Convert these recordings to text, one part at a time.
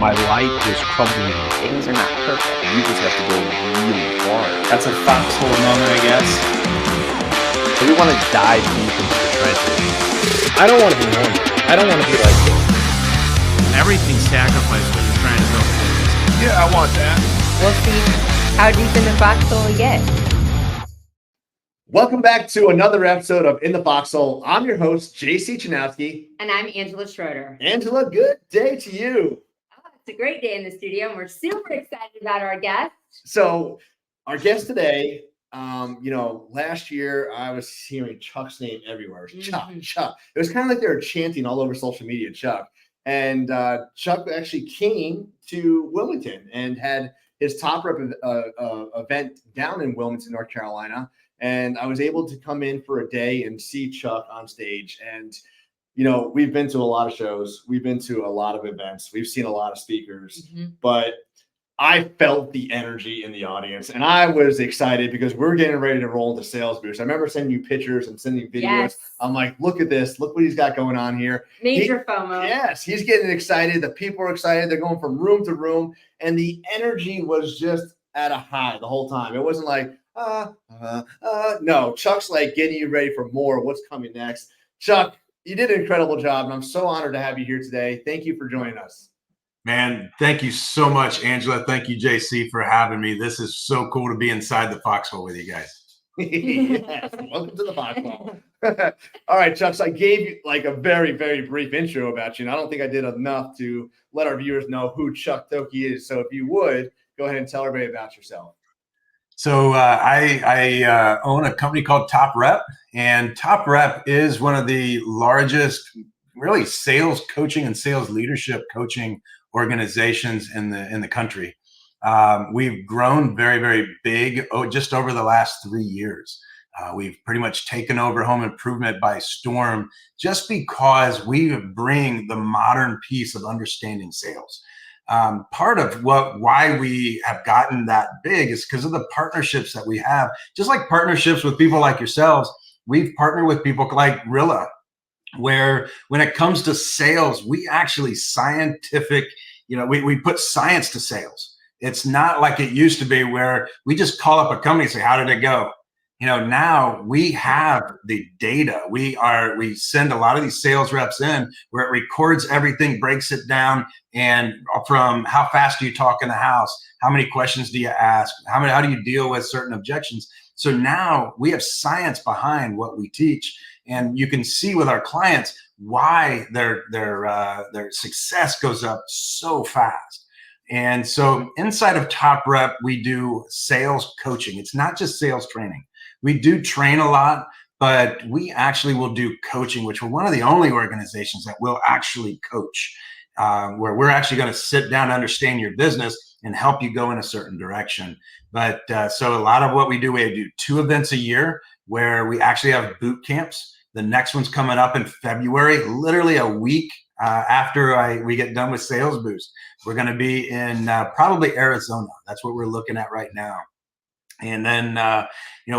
my life was crumbling. Things are not perfect. You just have to go really hard. That's a foxhole moment, I guess. So we want to dive deep into the trenches. I don't want to be normal. I don't want to be like this. Everything's sacrificed when you're trying to build a business. Yeah, I want that. We'll see how deep in the foxhole we get. Welcome back to another episode of In the Foxhole. I'm your host, JC Chanowsky. And I'm Angela Schroeder. Angela, good day to you. Oh, it's a great day in the studio, and we're super excited about our guest. So our guest today, last year I was hearing Chuck's name everywhere. It was Chuck. It was kind of like they were chanting all over social media, Chuck. And Chuck actually came to Wilmington and had his top rep event down in Wilmington, North Carolina. And I was able to come in for a day and see Chuck on stage. And, we've been to a lot of shows. We've been to a lot of events. We've seen a lot of speakers. But I felt the energy in the audience. And I was excited because we're getting ready to roll into Sales Boost. I remember sending you pictures and sending videos. Yes. I'm like, look at this. Look what he's got going on here. Major FOMO. Yes, he's getting excited. The people are excited. They're going from room to room. And the energy was just at a high the whole time. It wasn't like, no, Chuck's like getting you ready for more. What's coming next? Chuck, you did an incredible job, and I'm so honored to have you here today. Thank you for joining us. Man, thank you so much, Angela. Thank you, JC, for having me. This is so cool to be inside the foxhole with you guys. Yes, welcome to the foxhole. All right, Chuck, so I gave you like a very, very brief intro about you, and I don't think I did enough to let our viewers know who Chuck Thokey is. So if you would, go ahead and tell everybody about yourself. So I own a company called Top Rep, and Top Rep is one of the largest really sales coaching and sales leadership coaching organizations in the country. We've grown very, very big just over the last 3 years. We've pretty much taken over home improvement by storm just because we bring the modern piece of understanding sales. Part of why we have gotten that big is because of the partnerships that we have. Just like partnerships with people like yourselves, we've partnered with people like Rilla, where when it comes to sales, we actually we put science to sales. It's not like it used to be where we just call up a company and say, how did it go? Now we have the data. We send a lot of these sales reps in where it records everything, breaks it down, and from how fast do you talk in the house? How many questions do you ask? How do you deal with certain objections? So now we have science behind what we teach, and you can see with our clients why their success goes up so fast. And so inside of Top Rep, we do sales coaching. It's not just sales training. We do train a lot, but we actually will do coaching, which we're one of the only organizations that will actually coach, where we're actually going to sit down, understand your business, and help you go in a certain direction. But so a lot of what we do 2 events a year where we actually have boot camps. The next one's coming up in February, literally a week after we get done with Sales Boost. We're going to be in probably Arizona. That's what we're looking at right now. And then,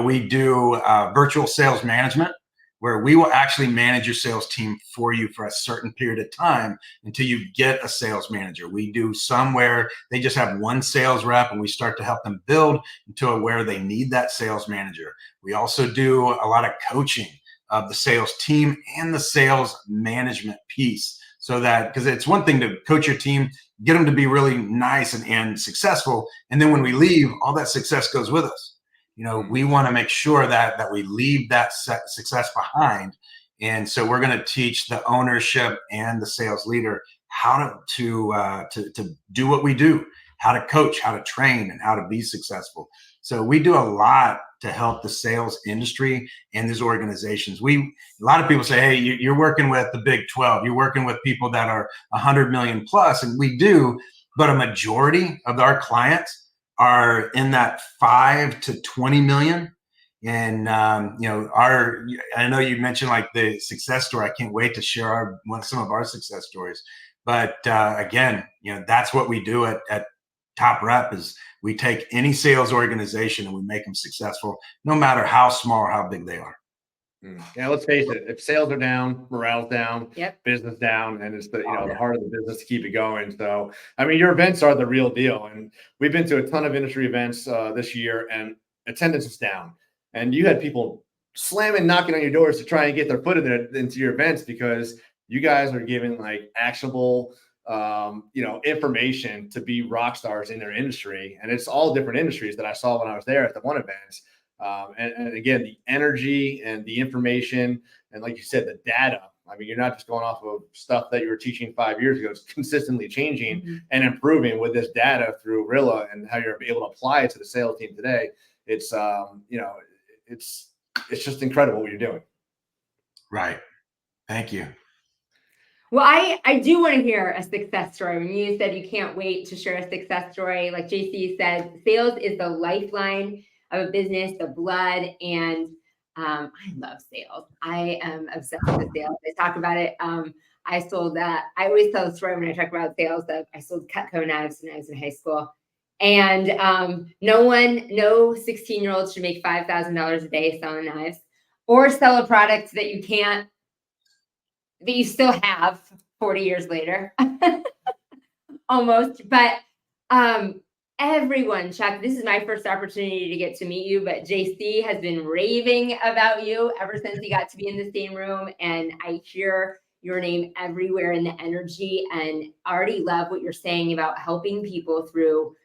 we do virtual sales management, where we will actually manage your sales team for you for a certain period of time until you get a sales manager. We do some where they just have one sales rep, and we start to help them build until where they need that sales manager. We also do a lot of coaching of the sales team and the sales management piece. So that, because it's one thing to coach your team, get them to be really nice and successful. And then when we leave, all that success goes with us. We want to make sure that we leave that success behind. And so we're going to teach the ownership and the sales leader how to do what we do, how to coach, how to train, and how to be successful. So we do a lot to help the sales industry and these organizations. A lot of people say, hey, you're working with the Big 12. You're working with people that are 100 million plus, and we do, but a majority of our clients are in that 5 to 20 million. And, I know you mentioned like the success story. I can't wait to share some of our success stories. But again, that's what we do at Top Rep is we take any sales organization and we make them successful, no matter how small or how big they are. Yeah, let's face it. If sales are down, morale's down, Yep. business down, and it's the the heart of the business to keep it going. So, I mean, your events are the real deal, and we've been to a ton of industry events this year, and attendance is down. And you had people slamming, knocking on your doors to try and get their foot into your events because you guys are giving like actionable, information to be rock stars in their industry, and it's all different industries that I saw when I was there at the one event. And again, the energy and the information, and like you said, the data. I mean, you're not just going off of stuff that you were teaching 5 years ago. It's consistently changing and improving with this data through Rilla and how you're able to apply it to the sales team today. It's, it's just incredible what you're doing. Right. Thank you. Well, I do want to hear a success story. When you said you can't wait to share a success story, like JC said, sales is the lifeline of a business, the blood, and I love sales. I am obsessed with sales. I talk about it. I sold that. I always tell the story when I talk about sales that I sold Cutco knives when I was in high school. And no 16-year-old should make $5,000 a day selling knives or sell a product that you still have 40 years later, almost. But everyone, Chuck, this is my first opportunity to get to meet you, but JC has been raving about you ever since he got to be in the same room. And I hear your name everywhere in the energy, and already love what you're saying about helping people through,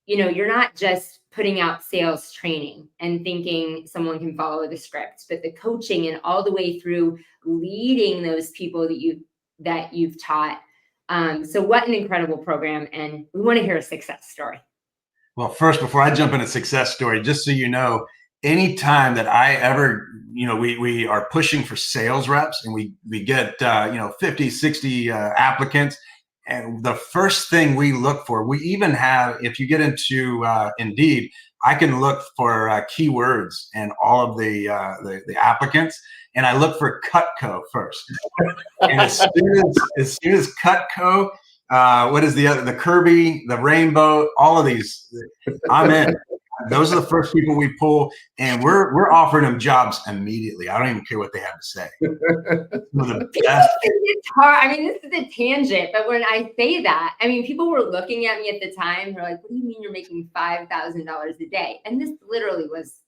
you're not just putting out sales training and thinking someone can follow the script, but the coaching and all the way through leading those people that you've taught. So what an incredible program. And we want to hear a success story. Well, first, before I jump into success story, just so you know, anytime that I ever, we are pushing for sales reps and we get, 50, 60 applicants. And the first thing we look for, we even have, if you get into Indeed, I can look for keywords and all of the applicants, and I look for Cutco first. And as soon as Cutco, what is the Kirby, the Rainbow, all of these, I'm in. Those are the first people we pull, and we're offering them jobs immediately. I don't even care what they have to say. Some of the best. It's hard. I mean, this is a tangent, but when I say that, I mean, people were looking at me at the time. They're like, "What do you mean you're making $5,000 a day?" And this literally was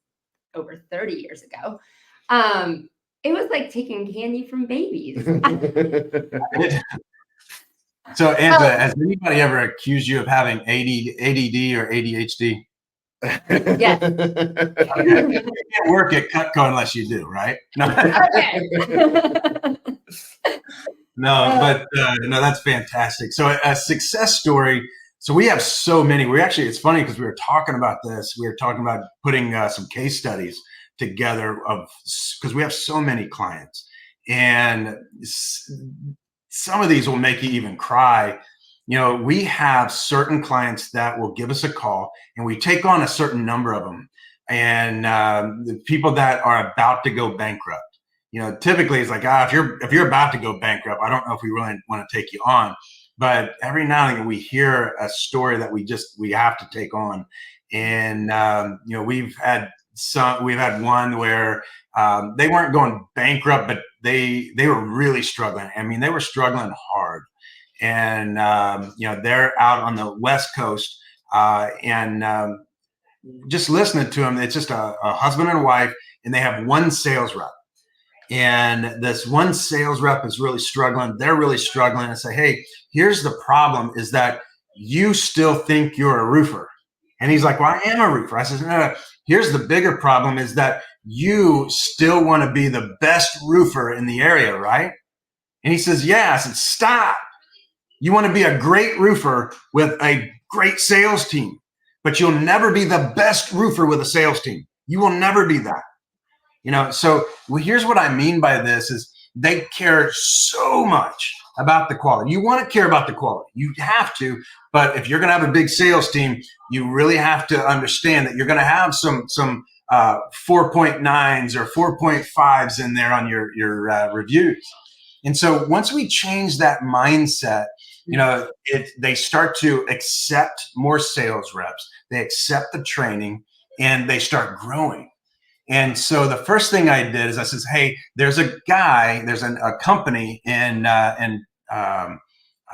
over 30 years ago. It was like taking candy from babies. So, Angela, has anybody ever accused you of having ADD or ADHD? Yes. You can't work at Cutco unless you do, right? No, no, that's fantastic. So a success story. So we have so many. It's funny because we were talking about this. We were talking about putting some case studies together because we have so many clients, and some of these will make you even cry. We have certain clients that will give us a call, and we take on a certain number of them. And the people that are about to go bankrupt, typically it's like, if you're about to go bankrupt, I don't know if we really want to take you on. But every now and then we hear a story that we have to take on. And we've had one where they weren't going bankrupt, but they were really struggling. I mean, they were struggling hard. And they're out on the West Coast, and just listening to them, it's just a husband and wife, and they have one sales rep. And this one sales rep is really struggling. They're really struggling. And say, "Hey, here's the problem: is that you still think you're a roofer." And he's like, "Well, I am a roofer." I said, "No. Here's the bigger problem: is that you still want to be the best roofer in the area, right?" And he says, "Yeah." I said, "Stop. You want to be a great roofer with a great sales team, but you'll never be the best roofer with a sales team. You will never be that." So here's what I mean by this is they care so much about the quality. You want to care about the quality. You have to, but if you're going to have a big sales team, you really have to understand that you're going to have some 4.9s or 4.5s in there on your reviews. And so once we change that mindset, they start to accept more sales reps. They accept the training, and they start growing. And so the first thing I did is I says, hey, there's a company in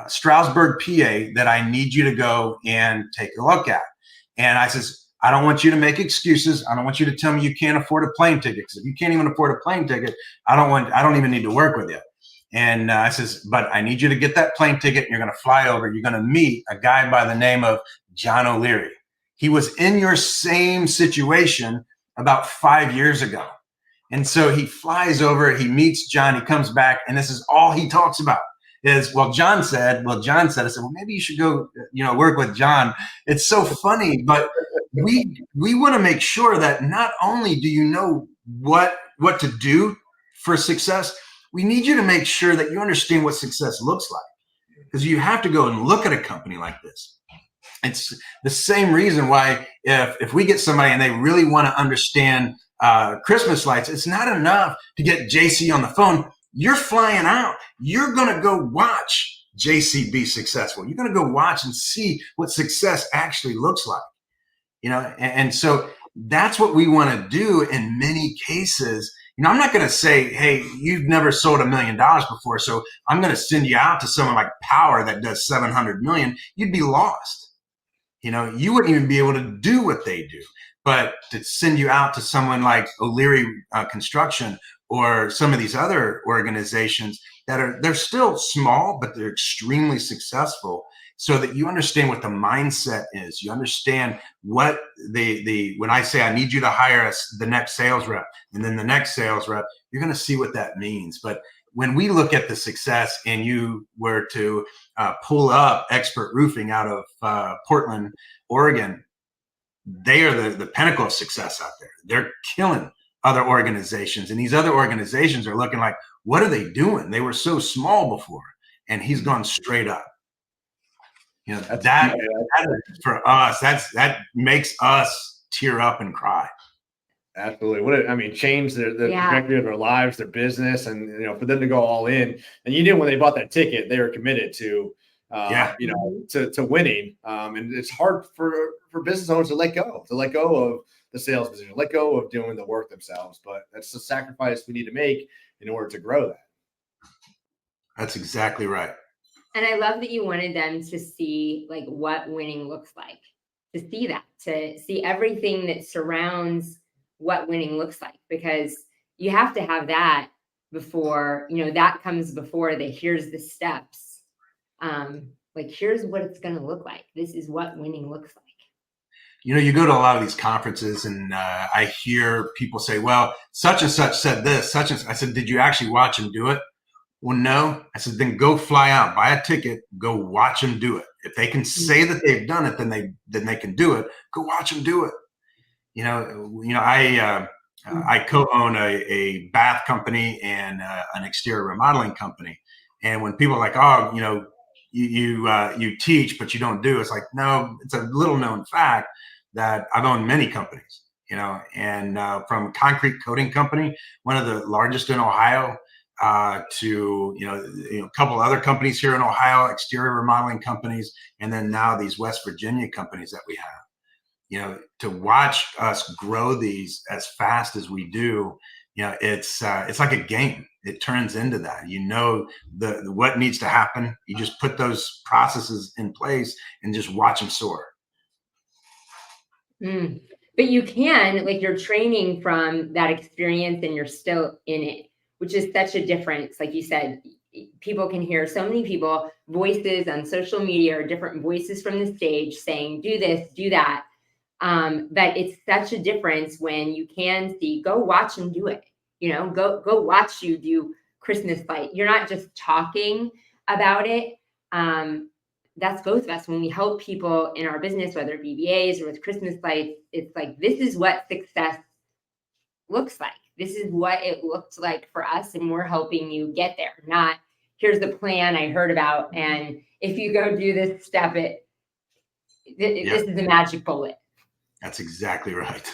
Stroudsburg, PA that I need you to go and take a look at. And I says, I don't want you to make excuses. I don't want you to tell me you can't afford a plane ticket. Because if you can't even afford a plane ticket, I don't even need to work with you. And I says, but I need you to get that plane ticket. And you're going to fly over. You're going to meet a guy by the name of John O'Leary. He was in your same situation about 5 years ago. And so he flies over, he meets John, he comes back, and this is all he talks about is, John said, I said, well, maybe you should go, work with John. It's so funny, but we want to make sure that not only do you know what to do for success, we need you to make sure that you understand what success looks like, because you have to go and look at a company like this. It's the same reason why if we get somebody and they really want to understand Christmas lights, it's not enough to get JC on the phone. You're flying out. You're going to go watch JC be successful. You're going to go watch and see what success actually looks like. And so that's what we want to do in many cases. I'm not going to say, hey, you've never sold $1 million before, so I'm going to send you out to someone like Power that does 700 million. You'd be lost. You wouldn't even be able to do what they do. But to send you out to someone like O'Leary Construction or some of these other organizations they're still small, but they're extremely successful, so that you understand what the mindset is. You understand what when I say I need you to hire the next sales rep and then the next sales rep, you're going to see what that means. But when we look at the success, and you were to pull up Expert Roofing out of Portland, Oregon, they are the pinnacle of success out there. They're killing other organizations, and these other organizations are looking like, what are they doing? They were so small before, and he's gone straight up. That for us, that makes us tear up and cry. Absolutely. Change the trajectory of their lives, their business, and for them to go all in. And you knew when they bought that ticket, they were committed to to winning. And it's hard for business owners to let go of the sales position, let go of doing the work themselves. But that's the sacrifice we need to make in order to grow that. That's exactly right. And I love that you wanted them to see like what winning looks like, to see everything that surrounds what winning looks like, because you have to have that before, that comes before the here's the steps. Like, here's what it's going to look like. This is what winning looks like. You go to a lot of these conferences, and I hear people say, well, such and such said this, such and I said, did you actually watch him do it? Well, no. I said, then go fly out, buy a ticket, go watch them do it. If they can say that they've done it, then they can do it. Go watch them do it. I co-own a bath company and an exterior remodeling company. And when people are like, oh, you teach, but you don't do, it's like, no, it's a little known fact that I've owned many companies, and from concrete coating company, one of the largest in Ohio, to a couple other companies here in Ohio, exterior remodeling companies, and then now these West Virginia companies that we have. To watch us grow these as fast as we do, it's like a game. It turns into that. What needs to happen. You just put those processes in place and just watch them soar. But you can, like, you're training from that experience and you're still in it, which is such a difference. Like you said, people can hear so many people, voices on social media or different voices from the stage saying, do this, do that. But it's such a difference when you can see, go watch them do it. Go watch you do Christmas light. You're not just talking about it. That's both of us. When we help people in our business, whether BBAs or with Christmas lights, it's like, this is what success looks like. This is what it looked like for us, and we're helping you get there. Not, here's the plan I heard about, and if you go do this step, this is the magic bullet. That's exactly right.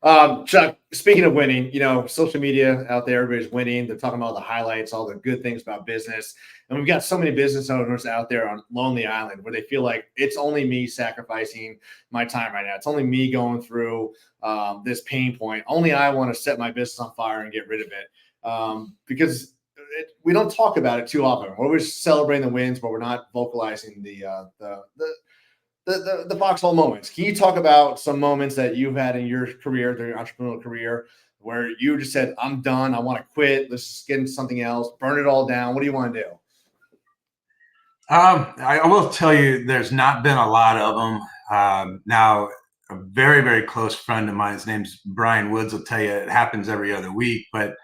Chuck, speaking of winning, social media out there, everybody's winning. They're talking about the highlights, all the good things about business. And we've got so many business owners out there on Lonely Island where they feel like it's only me sacrificing my time right now. It's only me going through this pain point. Only I want to set my business on fire and get rid of it. Because we don't talk about it too often. We're always celebrating the wins, but we're not vocalizing the foxhole moments. Can you talk about some moments that you've had in your career, your entrepreneurial career, where you just said, I'm done, I want to quit, let's just get into something else, burn it all down? What do you want to do? I will tell you, there's not been a lot of them. Now, a very, very close friend of mine, his name's Brian Woods, will tell you it happens every other week, but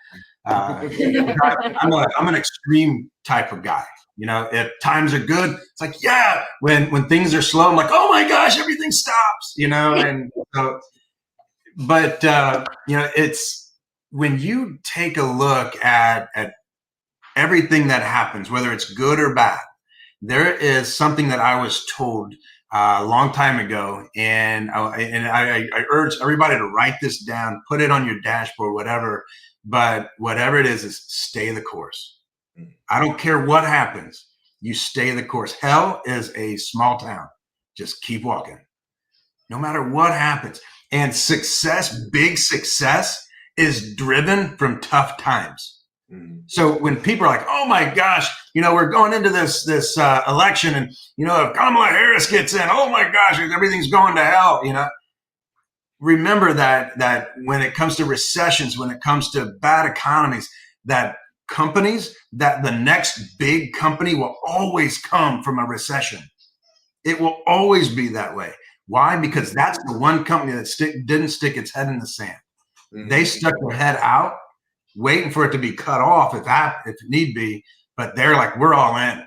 I'm an extreme type of guy. If times are good, it's like, yeah. When things are slow, I'm like, oh my gosh, everything stops. And so, but it's when you take a look at everything that happens, whether it's good or bad. There is something that I was told a long time ago, and I urge everybody to write this down, put it on your dashboard, whatever. But whatever it is stay the course. I don't care what happens. You stay the course. Hell is a small town. Just keep walking, no matter what happens. And success, big success, is driven from tough times. So when people are like, "Oh my gosh, we're going into this election, and if Kamala Harris gets in, oh my gosh, everything's going to hell," remember that when it comes to recessions, when it comes to bad economies, that the next big company will always come from a recession. It will always be that way. Why? Because that's the one company that didn't stick its head in the sand. They stuck their head out, waiting for it to be cut off if need be. But they're like, we're all in.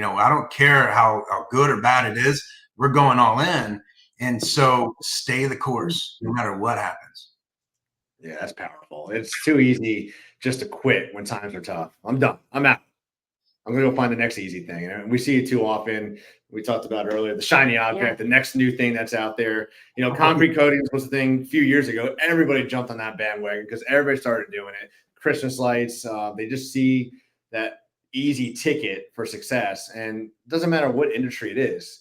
I don't care how good or bad it is. We're going all in. And so stay the course no matter what happens. Yeah, that's powerful. It's too easy just to quit when times are tough. I'm done. I'm out. I'm going to go find the next easy thing. And we see it too often. We talked about earlier, the shiny object, the next new thing that's out there. Concrete coatings was the thing a few years ago. Everybody jumped on that bandwagon because everybody started doing it. Christmas lights, they just see that easy ticket for success. And it doesn't matter what industry it is.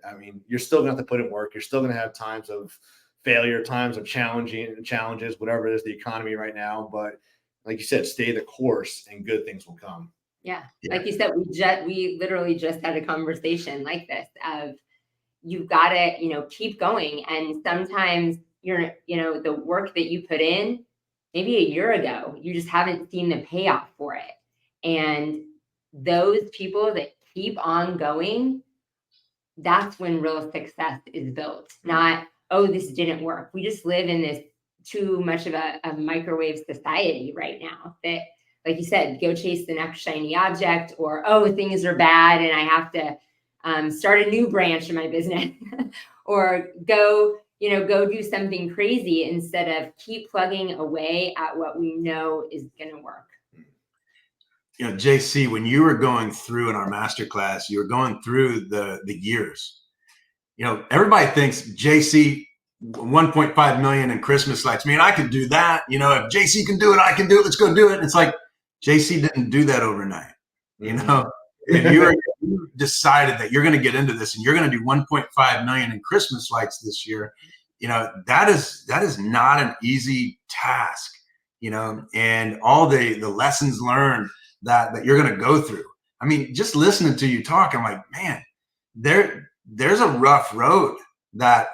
I mean, you're still going to have to put in work. You're still going to have times of failure, times of challenges, whatever it is, the economy right now. But like you said, stay the course and good things will come. Yeah. Like you said, we literally just had a conversation like this of you've got to, keep going. And sometimes the work that you put in maybe a year ago, you just haven't seen the payoff for it. And those people that keep on going, that's when real success is built. Not, oh, this didn't work. We just live in this too much of a microwave society right now that, like you said, go chase the next shiny object, or, oh, things are bad and I have to start a new branch in my business or go do something crazy instead of keep plugging away at what we know is going to work. JC, when you were going through in our masterclass, you were going through the years. Everybody thinks JC 1.5 million in Christmas lights. I could do that. If JC can do it, I can do it. Let's go do it. And it's like, JC didn't do that overnight. If you decided that you're going to get into this and you're going to do 1.5 million in Christmas lights this year, that is not an easy task, and all the lessons learned that you're going to go through. I mean, just listening to you talk, I'm like, man, there's a rough road that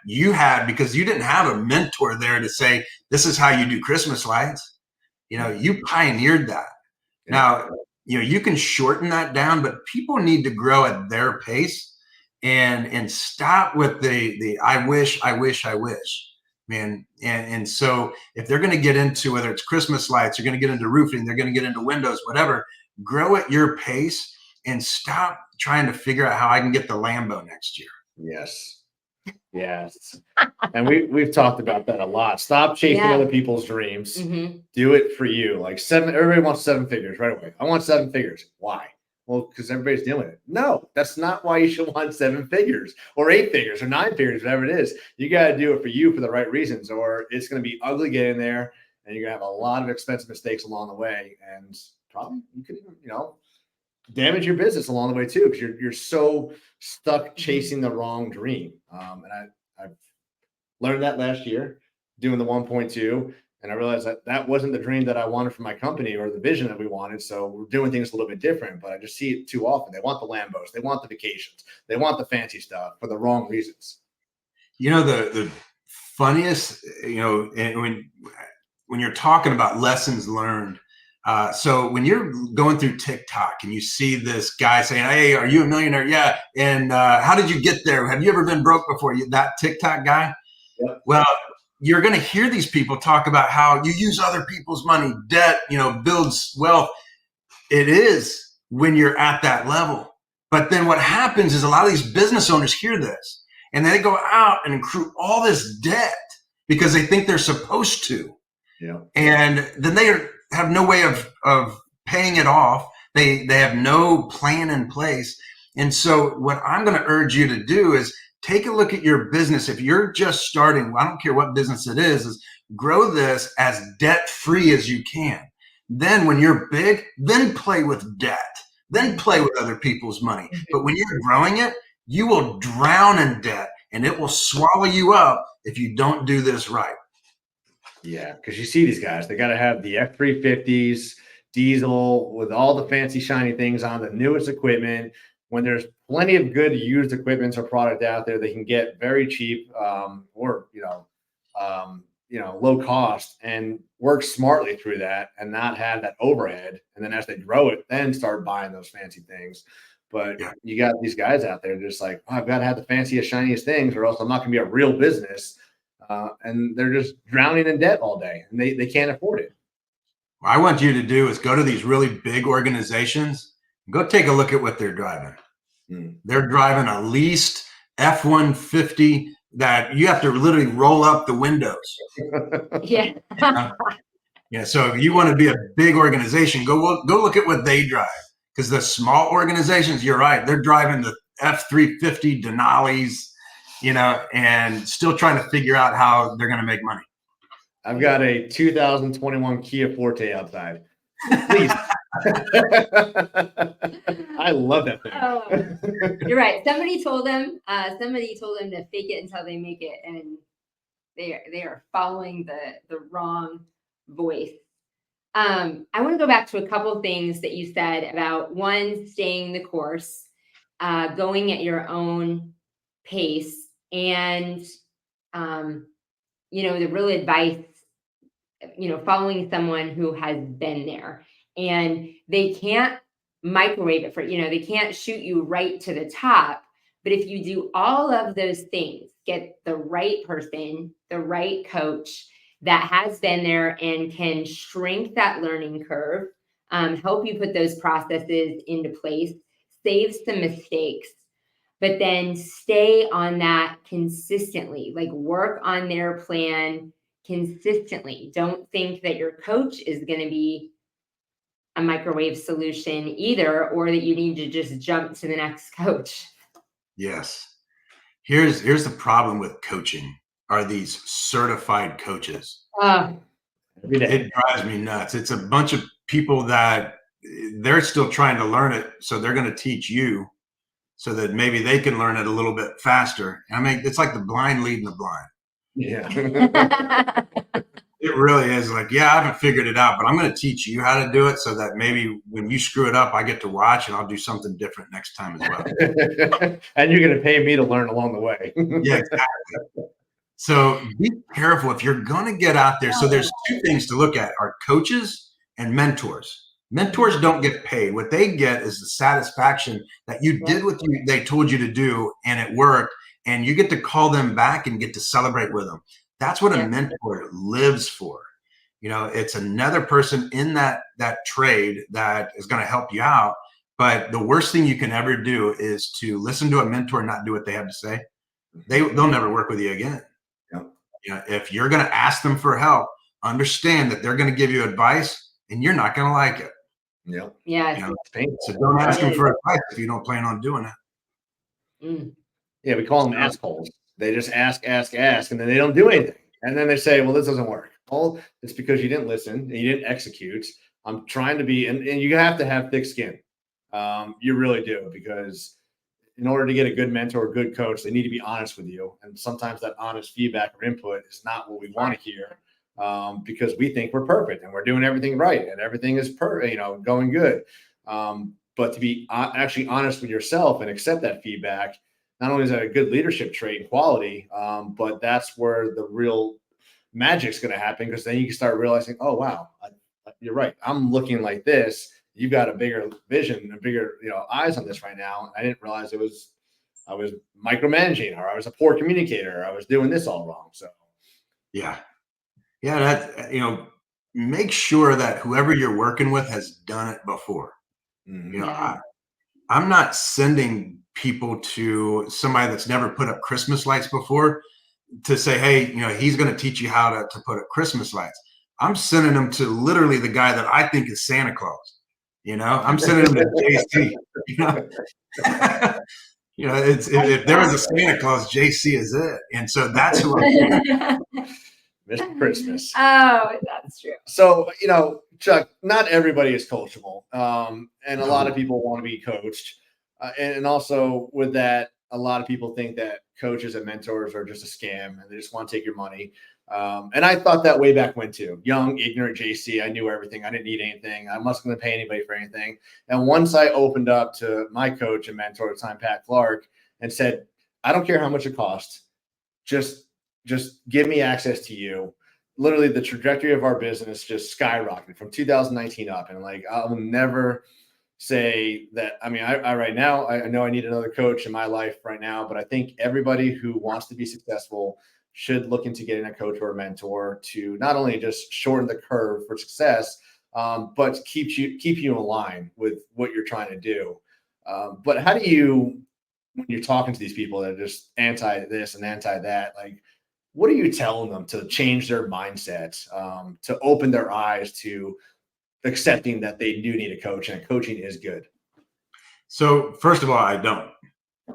you had because you didn't have a mentor there to say, this is how you do Christmas lights. You pioneered that. Now, you can shorten that down, but people need to grow at their pace and stop with the I wish, man. And so if they're going to get into, whether it's Christmas lights, they're going to get into roofing, they're going to get into windows, whatever, grow at your pace and stop trying to figure out how I can get the Lambo next year. Yes. And we've talked about that a lot. Stop chasing other people's dreams. Do it for you. Like everybody wants 7 figures right away. I want 7 figures. Why? Well, because everybody's doing it. No, that's not why you should want 7 figures or 8 figures or 9 figures, whatever it is. You got to do it for you for the right reasons, or it's going to be ugly getting there, and you're going to have a lot of expensive mistakes along the way, and probably you could even, damage your business along the way too, because you're so stuck chasing the wrong dream. And I've learned that last year doing the 1.2. And I realized that wasn't the dream that I wanted for my company or the vision that we wanted. So we're doing things a little bit different, but I just see it too often. They want the Lambos, they want the vacations, they want the fancy stuff for the wrong reasons. The funniest, and when you're talking about lessons learned, so when you're going through TikTok and you see this guy saying, "Hey, are you a millionaire?" Yeah. And how did you get there? Have you ever been broke before? That TikTok guy? Yep. Well, you're going to hear these people talk about how you use other people's money, debt, builds wealth. It is when you're at that level. But then what happens is a lot of these business owners hear this and they go out and accrue all this debt because they think they're supposed to. Yeah. And then they have no way of paying it off. They have no plan in place. And so what I'm going to urge you to do is take a look at your business. If you're just starting, I don't care what business it is grow this as debt-free as you can. Then when you're big, then play with debt, then play with other people's money. But when you're growing it, you will drown in debt and it will swallow you up if you don't do this right. Yeah, because you see these guys, they got to have the F-350s, diesel with all the fancy shiny things on, the newest equipment. When there's plenty of good used equipment or product out there, they can get very cheap or low cost and work smartly through that and not have that overhead. And then as they grow it, then start buying those fancy things. But you got these guys out there just like, I've got to have the fanciest, shiniest things, or else I'm not going to be a real business. And they're just drowning in debt all day, and they can't afford it. What I want you to do is go to these really big organizations. Go take a look at what they're driving. They're driving a leased F-150 that you have to literally roll up the windows. Yeah. Yeah. So if you want to be a big organization, go look at what they drive. Because the small organizations, you're right, they're driving the F-350 Denali's, and still trying to figure out how they're going to make money. I've got a 2021 Kia Forte outside. Please. I love that thing. Oh, you're right. Somebody told them to fake it until they make it, and they are following the wrong voice. I want to go back to a couple of things that you said about one, staying the course, going at your own pace, and the real advice, following someone who has been there, and they can't microwave it they can't shoot you right to the top. But if you do all of those things, get the right person, the right coach that has been there and can shrink that learning curve, help you put those processes into place, save some mistakes, but then stay on that consistently, like work on their plan consistently. Don't think that your coach is going to be a microwave solution either, or that you need to just jump to the next coach. Yes. Here's the problem with coaching are these certified coaches. It drives me nuts. It's a bunch of people that they're still trying to learn it. So they're going to teach you so that maybe they can learn it a little bit faster. I mean, it's like the blind leading the blind. Yeah. It really is like, I haven't figured it out, but I'm going to teach you how to do it so that maybe when you screw it up, I get to watch and I'll do something different next time as well. And you're going to pay me to learn along the way. Yeah, exactly. So be careful if you're going to get out there. So there's two things to look at are coaches and mentors. Mentors don't get paid. What they get is the satisfaction that you did what they told you to do and it worked, and you get to call them back and get to celebrate with them. That's what a mentor lives for. It's another person in that trade that is going to help you out. But the worst thing you can ever do is to listen to a mentor and not do what they have to say. They'll never work with you again. If you're going to ask them for help, understand that they're going to give you advice and you're not going to like it. Yep. Yes. You know, It's painful. so don't ask them It for advice if you don't plan on doing it. Mm. Yeah, we call them assholes. They just ask, and then they don't do anything. And then they say, well, this doesn't work. Well, it's because you didn't listen and you didn't execute. I'm trying to be, and you have to have thick skin. You really do, because in order to get a good mentor or good coach, they need to be honest with you. And sometimes that honest feedback or input is not what we want to hear, because we think we're perfect and we're doing everything right and everything is going good. But to be actually honest with yourself and accept that feedback, not only is that a good leadership trait and quality, but that's where the real magic's going to happen, because then you can start realizing, oh, wow, you're right. I'm looking like this. You've got a bigger vision and bigger, eyes on this right now. I didn't realize I was micromanaging, or I was a poor communicator, or I was doing this all wrong. So, Yeah. That, make sure that whoever you're working with has done it before. Yeah. I'm not sending people to somebody that's never put up Christmas lights before to say, hey, he's going to teach you how to put up Christmas lights. I'm sending them to literally the guy that I think is Santa Claus. I'm sending them to JC. If there was a Santa Claus, JC is it. And so that's who I'm Mr. Christmas. Oh, that's true. So, Chuck, not everybody is coachable. And a lot of people want to be coached. And also with that, a lot of people think that coaches and mentors are just a scam and they just want to take your money. And I thought that way back when too. Young, ignorant JC. I knew everything. I didn't need anything. I wasn't going to pay anybody for anything. And once I opened up to my coach and mentor at the time, Pat Clark, and said, I don't care how much it costs. Just give me access to you. Literally, the trajectory of our business just skyrocketed from 2019 up. And I will never say that. I mean, I right now, I know I need another coach in my life right now, but I think everybody who wants to be successful should look into getting a coach or a mentor to not only just shorten the curve for success, but keep you in line with what you're trying to do. But how do you, when you're talking to these people that are just anti this and anti that, what are you telling them to change their mindset, to open their eyes to accepting that they do need a coach and coaching is good? So first of all, I don't,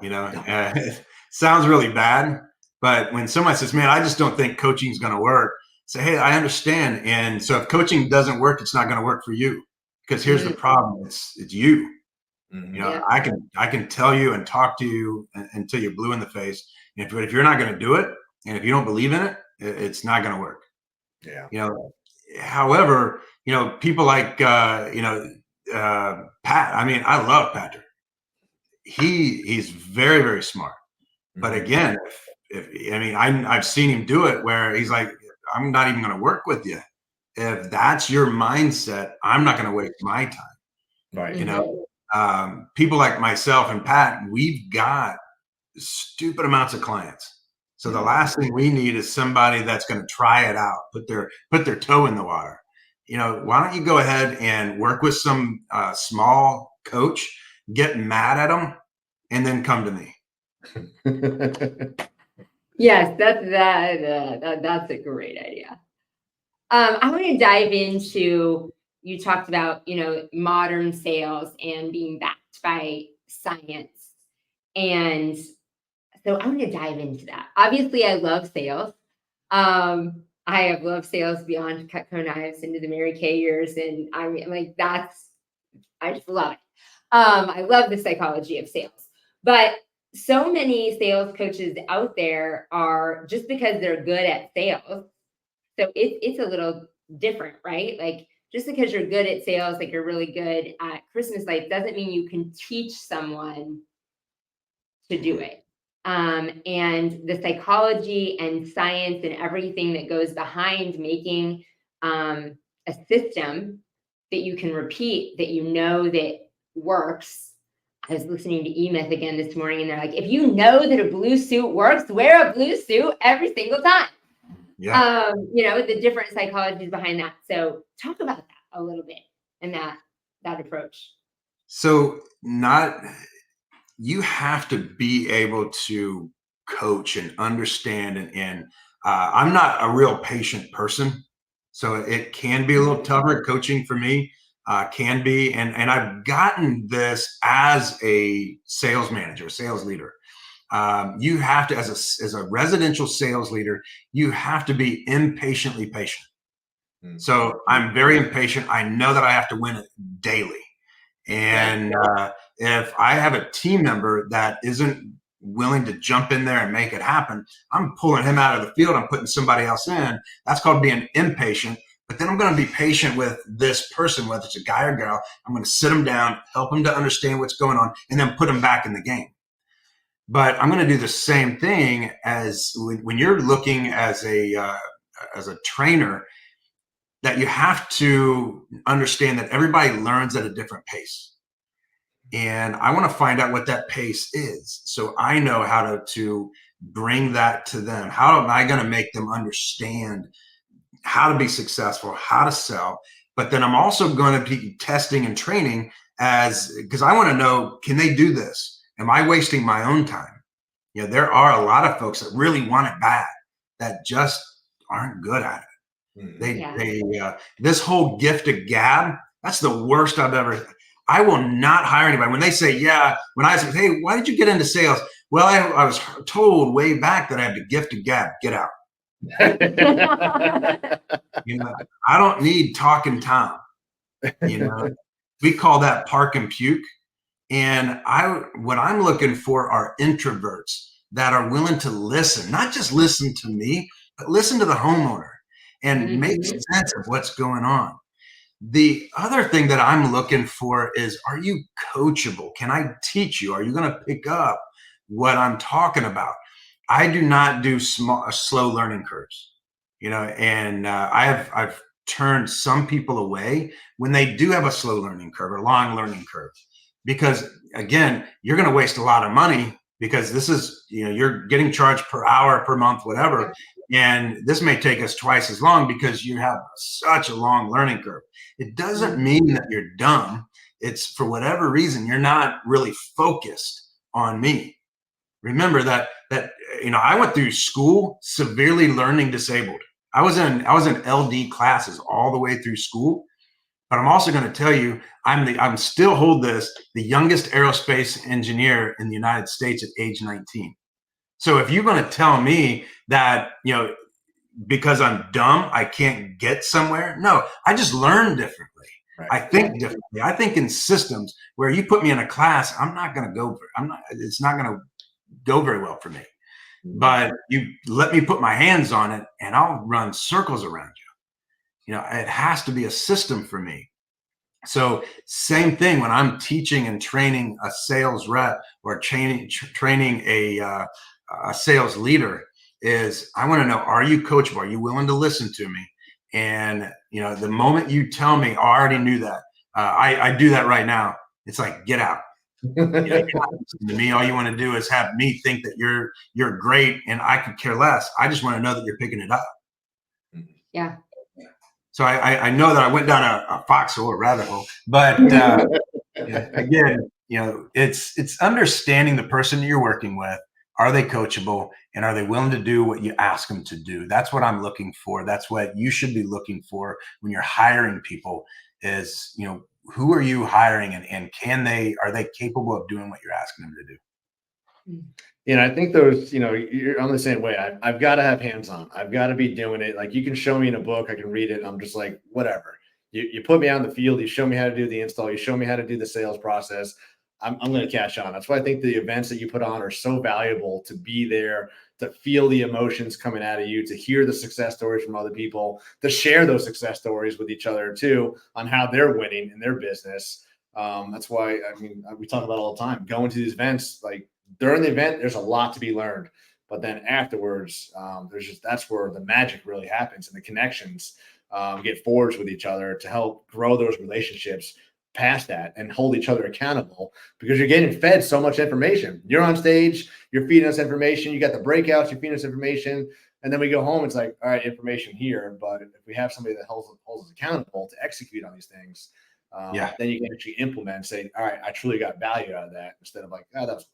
it sounds really bad, but when somebody says, man, I just don't think coaching is going to work, say, hey, I understand. And so if coaching doesn't work, it's not going to work for you, because here's the problem. It's you. I can tell you and talk to you until you're blue in the face. And if you're not going to do it, and if you don't believe in it, it's not going to work. Yeah. However, people like, Pat, I mean, I love Patrick. He's very, very smart. But again, I've seen him do it where he's like, I'm not even going to work with you. If that's your mindset, I'm not going to waste my time. Right. People like myself and Pat, we've got stupid amounts of clients. So the last thing we need is somebody that's going to try it out, put their toe in the water. Why don't you go ahead and work with some small coach, get mad at them, and then come to me. Yes, that's a great idea. I want to dive into, you talked about, modern sales and being backed by science. And so I want to dive into that. Obviously, I love sales. I have loved sales beyond Cutco knives into the Mary Kay years. And I just love it. I love the psychology of sales. But so many sales coaches out there are, just because they're good at sales, so it's a little different, right? Just because you're good at sales, you're really good at Christmas lights, doesn't mean you can teach someone to do it. And the psychology and science and everything that goes behind making a system that you can repeat, that that works. I was listening to E-Myth again this morning, and they're like, if you know that a blue suit works, wear a blue suit every single time. Yeah. The different psychologies behind that. So talk about that a little bit and that approach. So you have to be able to coach and understand. And I'm not a real patient person, so it can be a little tougher coaching for me. can be. And I've gotten this as a sales manager, sales leader. You have to, as a residential sales leader, you have to be impatiently patient. So I'm very impatient. I know that I have to win it daily. And if I have a team member that isn't willing to jump in there and make it happen, I'm pulling him out of the field. I'm putting somebody else in. That's called being impatient. But then I'm going to be patient with this person, whether it's a guy or girl. I'm going to sit them down, help them to understand what's going on, and then put them back in the game. But I'm going to do the same thing as when you're looking as a trainer, that you have to understand that everybody learns at a different pace. And I want to find out what that pace is, so I know how to bring that to them. How am I going to make them understand how to be successful, how to sell? But then I'm also going to be testing and training because I want to know, can they do this? Am I wasting my own time? There are a lot of folks that really want it bad that just aren't good at it. This whole gift of gab, that's the worst I've ever. I will not hire anybody. When they say, when I say, hey, why did you get into sales? Well, I was told way back that I have the gift of gab. Get out. I don't need talking Tom. We call that park and puke. And what I'm looking for are introverts that are willing to listen, not just listen to me, but listen to the homeowner and make sense of what's going on. The other thing that I'm looking for is, are you coachable? Can I teach you? Are you going to pick up what I'm talking about? I do not do slow learning curves, and I've turned some people away when they do have a slow learning curve or long learning curve, because again, you're going to waste a lot of money, because this is, you're getting charged per hour, per month, whatever. And this may take us twice as long because you have such a long learning curve. It doesn't mean that you're dumb. It's for whatever reason, you're not really focused on me. Remember that I went through school severely learning disabled. I was in LD classes all the way through school. But I'm also going to tell you, I'm still the youngest aerospace engineer in the United States at age 19. So if you're going to tell me that, because I'm dumb, I can't get somewhere. No, I just learn differently. Right. I think differently. I think in systems where you put me in a class, it's not going to go very well for me. But you let me put my hands on it and I'll run circles around you. It has to be a system for me. So same thing when I'm teaching and training a sales rep or training a sales leader, is I want to know, are you coachable? Are you willing to listen to me? And, the moment you tell me, oh, I already knew that. I do that right now. It's like, get out. You're not listening to me. All you want to do is have me think that you're great and I could care less. I just want to know that you're picking it up. Yeah. So I know that I went down a foxhole or rabbit hole, but again, it's understanding the person you're working with. Are they coachable, and are they willing to do what you ask them to do? That's what I'm looking for. That's what you should be looking for when you're hiring people is, who are you hiring, and are they capable of doing what you're asking them to do? I think those, you're on the same way. I've got to have hands-on. I've got to be doing it. Like, you can show me in a book, I can read it, and I'm just like, whatever. You put me out in the field, you show me how to do the install, you show me how to do the sales process. I'm going to catch on. That's why I think the events that you put on are so valuable, to be there, to feel the emotions coming out of you, to hear the success stories from other people, to share those success stories with each other too, on how they're winning in their business. That's why, we talk about all the time, going to these events, like during the event, there's a lot to be learned, but then afterwards, that's where the magic really happens, and the connections get forged with each other to help grow those relationships past that and hold each other accountable, because you're getting fed so much information. You're on stage, you're feeding us information, you got the breakouts, you're feeding us information, and then we go home, it's like, all right, information here, but if we have somebody that holds us accountable to execute on these things, then you can actually implement and say, all right, I truly got value out of that, instead of like, oh, that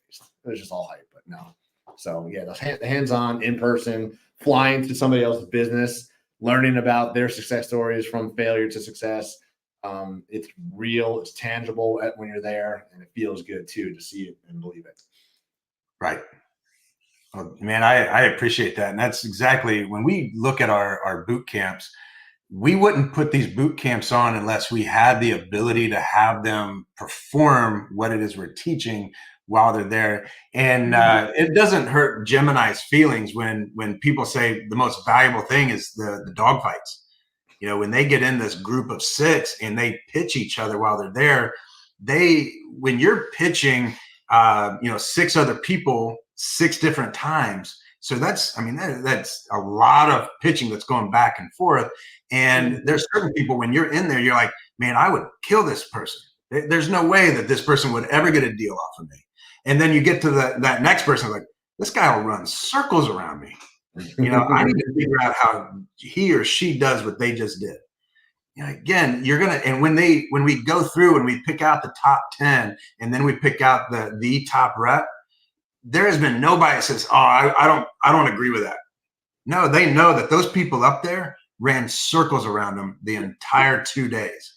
was just all hype. But no. So yeah, the hands-on, in person, flying to somebody else's business, learning about their success stories from failure to success. It's real, it's tangible when you're there, and it feels good too to see it and believe it. Right. Well, man, I appreciate that. And that's exactly when we look at our boot camps, we wouldn't put these boot camps on unless we had the ability to have them perform what it is we're teaching while they're there. And it doesn't hurt Gemini's feelings when people say the most valuable thing is the dog fights. You know, when they get in this group of 6 and they pitch each other while they're there, when you're pitching, 6 other people 6 different times. So that's a lot of pitching that's going back and forth. And there's certain people, when you're in there, you're like, man, I would kill this person. There's no way that this person would ever get a deal off of me. And then you get to that next person, like, this guy will run circles around me. I need to figure out how he or she does what they just did. Again, and when we go through and we pick out the top 10 and then we pick out the top rep, there has been nobody that says, oh, I don't agree with that. No, they know that those people up there ran circles around them the entire 2 days.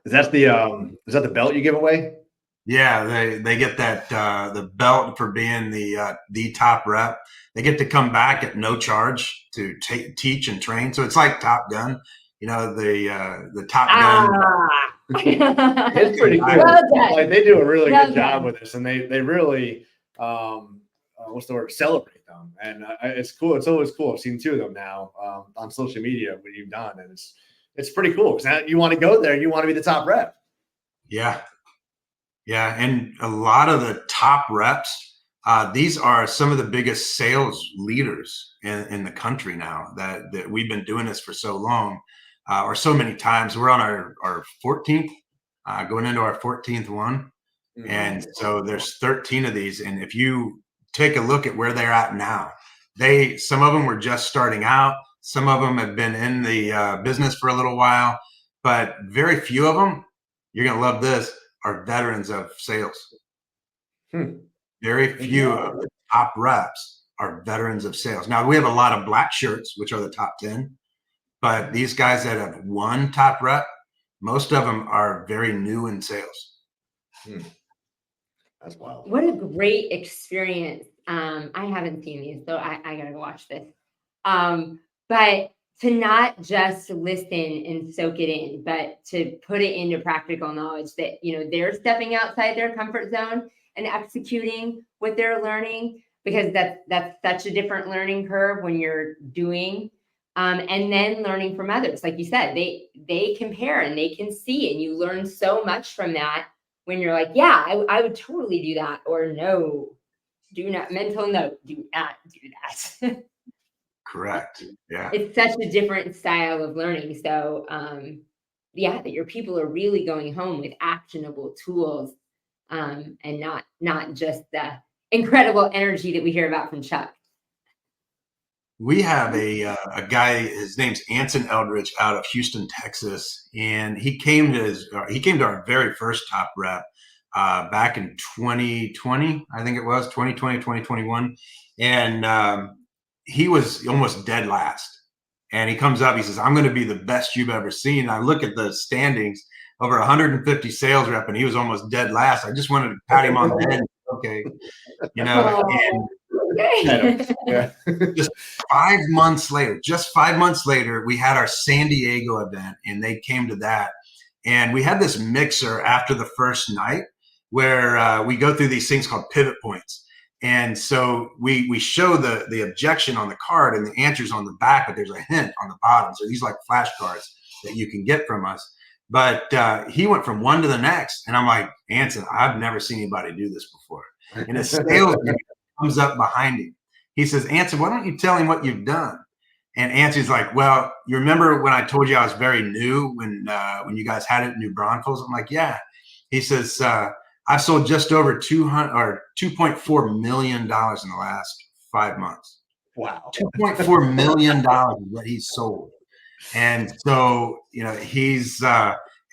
Is that the belt you give away? Yeah, they get that the belt for being the top rep. They get to come back at no charge to teach and train. So it's like Top Gun, the Top Gun. It's pretty cool. Well done. Like, they do a really Well good job done. with this, and they really what's the word? Celebrate them, and it's cool. It's always cool. I've seen 2 of them now on social media what you've done, and it's pretty cool because you want to go there, you want to be the top rep. Yeah. Yeah, and a lot of the top reps, these are some of the biggest sales leaders in the country now that we've been doing this for so long, or so many times. We're on our 14th, going into our 14th one. Mm-hmm. And so there's 13 of these. And if you take a look at where they're at now, some of them were just starting out. Some of them have been in the business for a little while, but very few of them, you're going to love this, are veterans of sales. Very few of the top reps are veterans of sales. Now, we have a lot of black shirts, which are the top 10, but these guys that have won top rep, most of them are very new in sales. That's wild. What a great experience. I haven't seen these, so I gotta watch this. But to not just listen and soak it in, but to put it into practical knowledge that, they're stepping outside their comfort zone and executing what they're learning, because that's such a different learning curve when you're doing, and then learning from others. Like you said, they compare and they can see, and you learn so much from that when you're like, yeah, I would totally do that. Or no, do not, mental note, do not do that. Correct. Yeah. It's such a different style of learning. So, that your people are really going home with actionable tools, and not just the incredible energy that we hear about from Chuck. We have a guy, his name's Anson Eldridge out of Houston, Texas. And he came to our very first top rep, back in 2020, I think it was 2020, 2021. And, he was almost dead last, and he comes up, he says, I'm going to be the best you've ever seen. And I look at the standings, over 150 sales rep, and he was almost dead last. I just wanted to pat him on the head. Okay. And just 5 months later, we had our San Diego event, and they came to that. And we had this mixer after the first night where we go through these things called pivot points. And so we show the objection on the card and the answers on the back, but there's a hint on the bottom. So these like flashcards that you can get from us. But he went from one to the next. And I'm like, Anson, I've never seen anybody do this before. And a sales guy comes up behind him. He says, Anson, why don't you tell him what you've done? And Anson's like, well, you remember when I told you I was very new when you guys had it in New Braunfels? I'm like, yeah. He says, I sold just over $2.4 million in the last 5 months. Wow. $2.4 million is what he sold. And so, he's,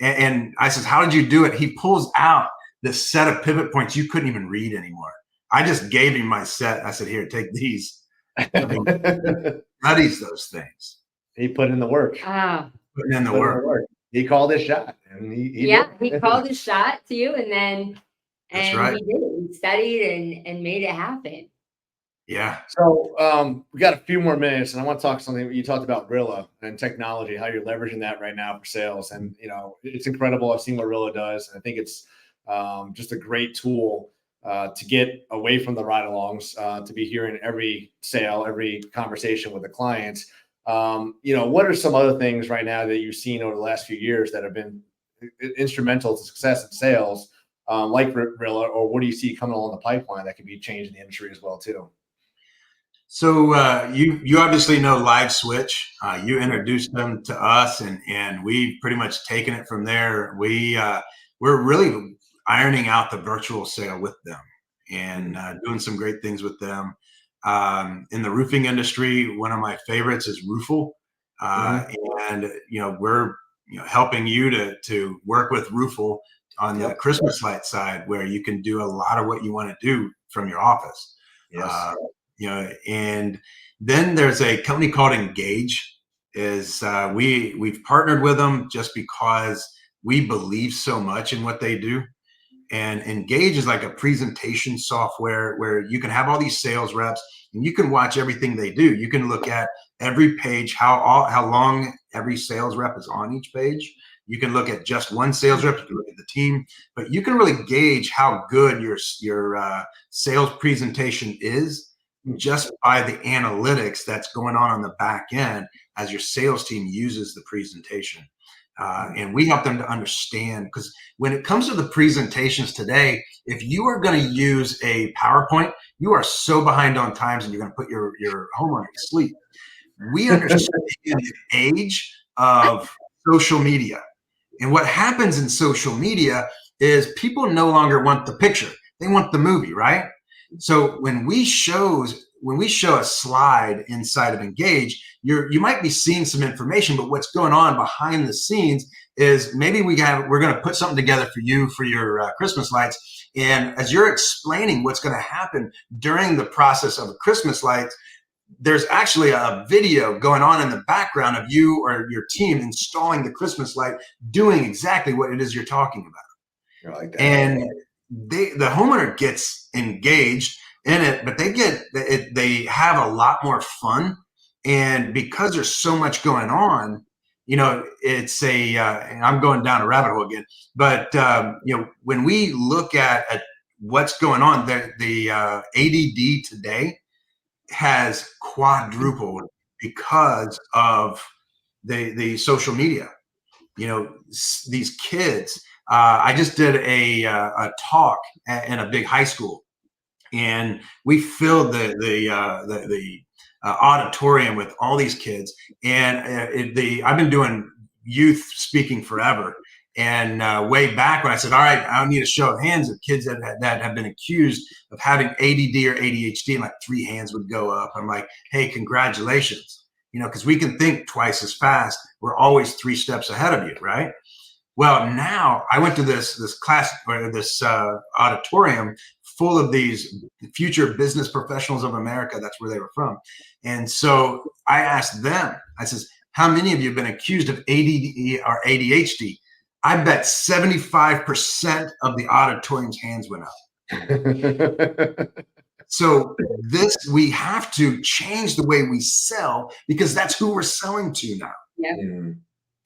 and I says, how did you do it? He pulls out this set of pivot points you couldn't even read anymore. I just gave him my set. I said, here, take these. Studies those things. He put in the work. Put putting in the Put in work. He called his shot, and he did. called his shot to you, and then That's and right. he did it. He studied and made it happen. Yeah. So we got a few more minutes, and I want to talk something. You talked about Rilla and technology, how you're leveraging that right now for sales, and it's incredible. I've seen what Rilla does, and I think it's just a great tool to get away from the ride-alongs, to be hearing every sale, every conversation with the clients. What are some other things right now that you've seen over the last few years that have been instrumental to success in sales, like Rilla, or what do you see coming along the pipeline that could be changing the industry as well too? So you obviously know Live Switch. You introduced them to us, and we've pretty much taken it from there. We're really ironing out the virtual sale with them and doing some great things with them. In the roofing industry, one of my favorites is Roofle, and we're helping you to work with Roofle on the Christmas light side, where you can do a lot of what you want to do from your office. Yes. And then there's a company called Engage. We've partnered with them just because we believe so much in what they do. And Engage is like a presentation software where you can have all these sales reps and you can watch everything they do. You can look at every page, how long every sales rep is on each page. You can look at just one sales rep, you can look at the team, but you can really gauge how good your sales presentation is just by the analytics that's going on the back end as your sales team uses the presentation. And we help them to understand, because when it comes to the presentations today, if you are going to use a PowerPoint, you are so behind on times and you're going to put your homeowner to sleep. We understand the age of social media. And what happens in social media is people no longer want the picture. They want the movie, right? So when we show a slide inside of Engage, you might be seeing some information, but what's going on behind the scenes is maybe we're going to put something together for you for your Christmas lights. And as you're explaining what's going to happen during the process of a Christmas light, there's actually a video going on in the background of you or your team installing the Christmas light, doing exactly what it is you're talking about. I like that. And the homeowner gets engaged in it, but they have a lot more fun. And because there's so much going on, it's and I'm going down a rabbit hole again, but when we look at what's going on, the ADD today has quadrupled because of the social media. These kids. I just did a talk in a big high school, and we filled the auditorium with all these kids. And I've been doing youth speaking forever. And way back when I said, all right, I need a show of hands of kids that have been accused of having ADD or ADHD, and like 3 hands would go up. I'm like, hey, congratulations. Because we can think twice as fast. We're always 3 steps ahead of you, right? Well, now I went to this class or this auditorium full of these future business professionals of America. That's where they were from. And so I asked them, I says, how many of you have been accused of ADD or ADHD? I bet 75% of the auditorium's hands went up. So we have to change the way we sell, because that's who we're selling to now. Yeah.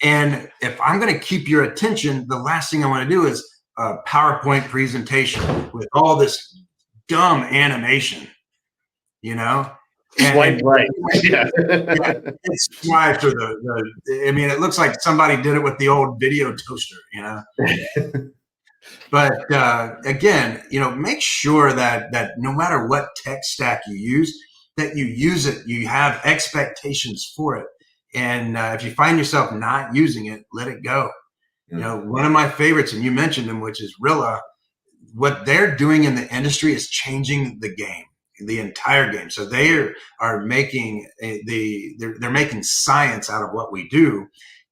And if I'm going to keep your attention, the last thing I want to do is a PowerPoint presentation with all this dumb animation, Swipe right. Yeah. It's swiped, or it looks like somebody did it with the old video toaster, But again, make sure that no matter what tech stack you use, that you use it, you have expectations for it. And if you find yourself not using it, let it go. One of my favorites, and you mentioned them, which is Rilla. What they're doing in the industry is changing the game, the entire game. So they are making they're making science out of what we do.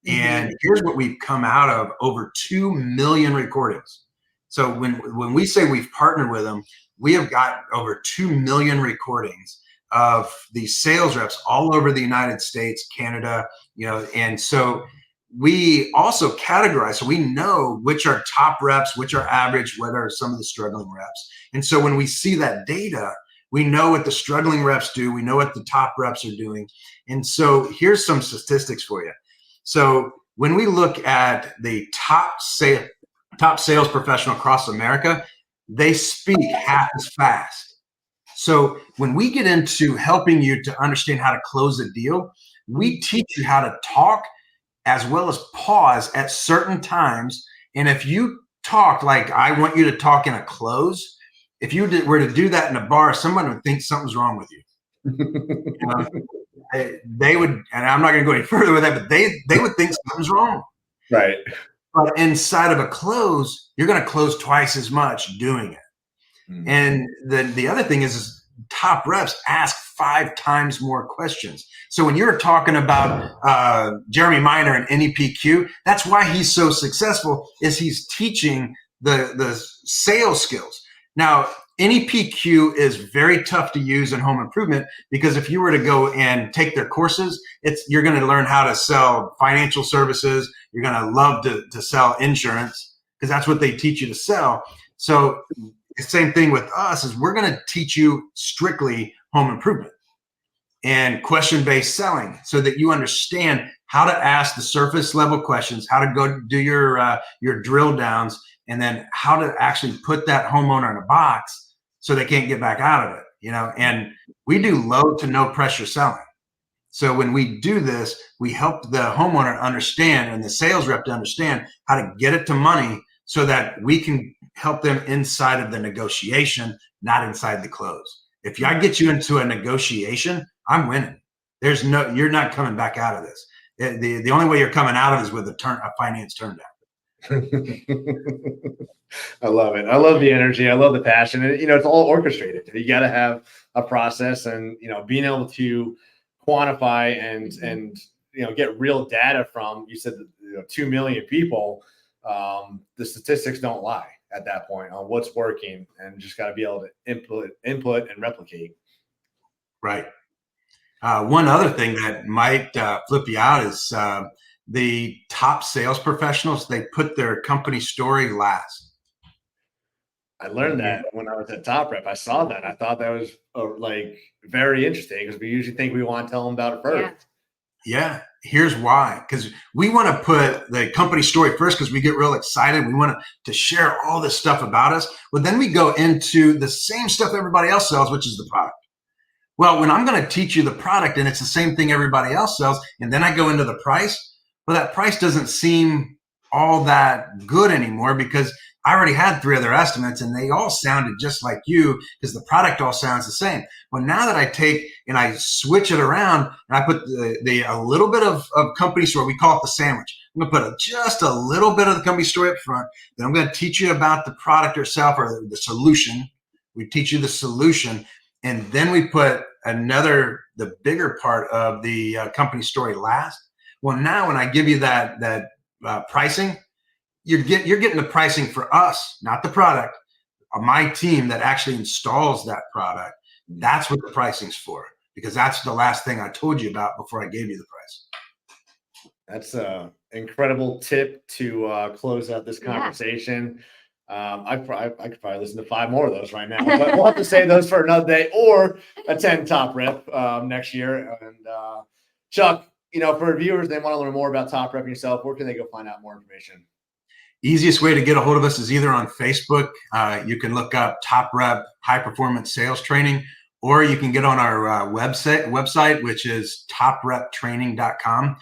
And here's what we've come out of: over 2 million recordings. So when we say we've partnered with them, we have got over 2 million recordings of these sales reps all over the United States, Canada, and so we also categorize, so we know which are top reps, which are average, what are some of the struggling reps. And so when we see that data, we know what the struggling reps do, we know what the top reps are doing. And so here's some statistics for you. So when we look at the top sales professional across America, they speak half as fast. So when we get into helping you to understand how to close a deal, we teach you how to talk as well as pause at certain times. And if you talk like I want you to talk in a close, if you were to do that in a bar, someone would think something's wrong with you. They would, and I'm not going to go any further with that, but they would think something's wrong. Right. But inside of a close, you're going to close twice as much doing it. Mm-hmm. And the other thing is top reps ask 5 times more questions. So when you're talking about Jeremy Miner and NEPQ, that's why he's so successful, is he's teaching the sales skills. Now, NEPQ is very tough to use in home improvement, because if you were to go and take their courses, you're going to learn how to sell financial services. You're going to love to sell insurance, because that's what they teach you to sell. So the same thing with us is we're going to teach you strictly home improvement and question-based selling, so that you understand how to ask the surface level questions, how to go do your drill downs, and then how to actually put that homeowner in a box so they can't get back out of it, and we do low to no pressure selling. So when we do this, we help the homeowner understand and the sales rep to understand how to get it to money, so that we can help them inside of the negotiation, not inside the close. If I get you into a negotiation, I'm winning. You're not coming back out of this. The only way you're coming out of it is with a finance turn down. I love it. I love the energy. I love the passion. And, it's all orchestrated. You got to have a process, and, being able to quantify and get real data from, you said, 2 million people. The statistics don't lie at that point on what's working, and just got to be able to input and replicate. Right. One other thing that might flip you out is the top sales professionals, they put their company story last. I learned that when I was at Top Rep. I saw that. I thought that was very interesting, because we usually think we want to tell them about it first. Yeah. Here's why. Because we want to put the company story first, because we get real excited. We want to share all this stuff about us. But then we go into the same stuff everybody else sells, which is the product. Well, when I'm going to teach you the product and it's the same thing everybody else sells, and then I go into the price, well, that price doesn't seem all that good anymore, because I already had 3 other estimates and they all sounded just like you, because the product all sounds the same. Well, now that I take and I switch it around and I put a little bit of company story, we call it the sandwich. I'm going to put just a little bit of the company story up front. Then I'm going to teach you about the product itself, or the solution. We teach you the solution. And then we put the bigger part of the company story last. Well, now when I give you that pricing, you're getting the pricing for us, not the product. My team that actually installs that product. That's what the pricing's for, because that's the last thing I told you about before I gave you the price. That's an incredible tip to close out this conversation. I could probably listen to 5 more of those right now, but we'll have to save those for another day, or attend Top Rep next year. And Chuck, for viewers, they want to learn more about Top Rep and yourself. Where can they go find out more information? Easiest way to get a hold of us is either on Facebook. You can look up Top Rep High Performance Sales Training, or you can get on our website, which is topreptraining.com.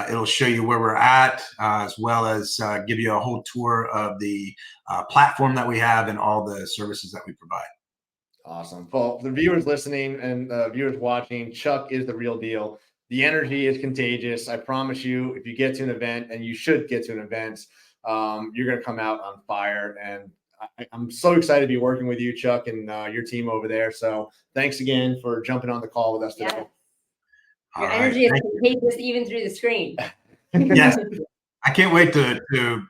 It'll show you where we're at, as well as give you a whole tour of the platform that we have and all the services that we provide. Awesome. Well, the viewers listening and the viewers watching, Chuck is the real deal. The energy is contagious. I promise you, if you get to an event, and you should get to an event, you're going to come out on fire. And I'm so excited to be working with you, Chuck, and your team over there. So thanks again for jumping on the call with us today. Your energy is contagious even through the screen. Yes. I can't wait to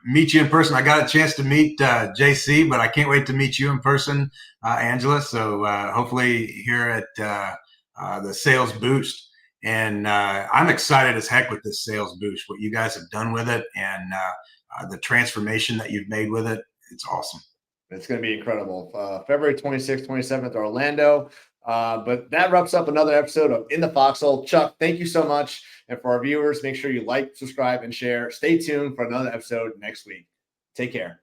meet you in person. I got a chance to meet JC, but I can't wait to meet you in person, Angela. So hopefully here at the Sales Boost. And I'm excited as heck with this sales boost, what you guys have done with it, and the transformation that you've made with it. It's awesome. It's going to be incredible. February 26th, 27th, Orlando. But that wraps up another episode of In the Foxhole. Chuck, thank you so much. And for our viewers, make sure you like, subscribe, and share. Stay tuned for another episode next week. Take care.